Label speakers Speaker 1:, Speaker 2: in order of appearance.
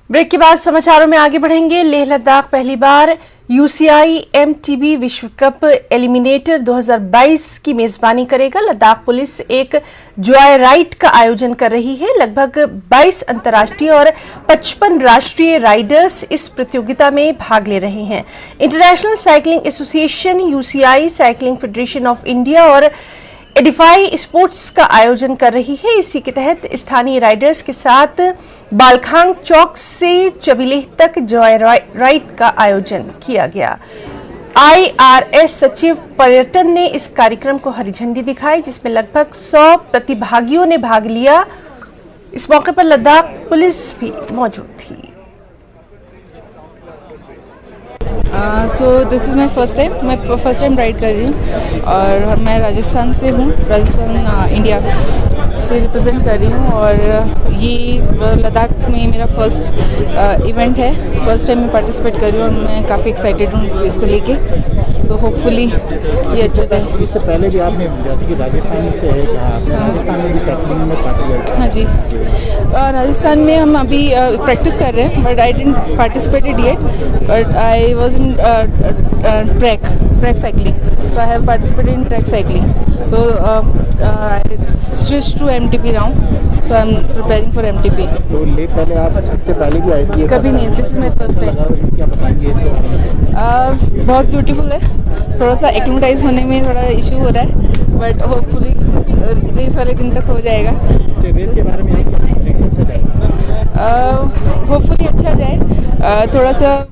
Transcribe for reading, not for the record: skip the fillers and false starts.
Speaker 1: Break के बाद समाचारों में आगे बढ़ेंगे। लेह लद्दाख पहली बार यूसीआई एमटीबी विश्व कप एलिमिनेटर 2022 की मेजबानी करेगा। लद्दाख पुलिस एक जॉय राइड का आयोजन कर रही है। लगभग 22 अंतर्राष्ट्रीय और 55 राष्ट्रीय राइडर्स इस प्रतियोगिता में भाग ले रहे हैं। International cycling association, UCI, cycling federation of India और एडिफाई स्पोर्ट्स का आयोजन कर रही है। इसी के तहत स्थानीय राइडर्स के साथ बालखांग चौक से चबिलेह तक जॉय राइड का आयोजन किया गया। आईआरएस सचिव पर्यटन ने इस कार्यक्रम को हरी झंडी दिखाई, जिसमें लगभग 100 प्रतिभागियों ने भाग लिया। इस मौके पर लद्दाख पुलिस भी मौजूद थी।
Speaker 2: So this is my first time, मैं फर्स्ट टाइम राइड कर रही हूँ और मैं राजस्थान से हूँ, राजस्थान इंडिया से रिप्रेजेंट कर रही हूँ। और ये लद्दाख में मेरा फर्स्ट इवेंट है, फर्स्ट टाइम मैं पार्टिसिपेट कर रही हूँ और मैं काफ़ी एक्साइटेड हूँ इस चीज़ को लेके। सो होपफुली ये अच्छा जाए।
Speaker 3: इससे पहले भी आपने, जैसे कि राजस्थान से है, राजस्थान में भी साइकिलिंग में पार्टिसिपेट?
Speaker 2: हाँ जी, राजस्थान में हम अभी प्रैक्टिस कर रहे हैं, but I didn't participated yet, but I was in track cycling, so I have participated in track cycling. So I switched to MTP now, so I'm preparing for MTP.
Speaker 3: तो ले पहले आप इससे पहले भी आई थी?
Speaker 2: कभी नहीं, this is my first time.
Speaker 3: क्या बताएंगे इसके बारे में?
Speaker 2: बहुत ब्यूटीफुल है। थोड़ा सा एक्लिमेटाइज होने में थोड़ा इशू हो रहा है, बट होपफुली रेस वाले दिन तक हो जाएगा।
Speaker 3: रेस के बारे में आप क्या सोचेंगे, कैसा जाएगा?
Speaker 2: होपफुली अच्छा जाए। थोड़ा सा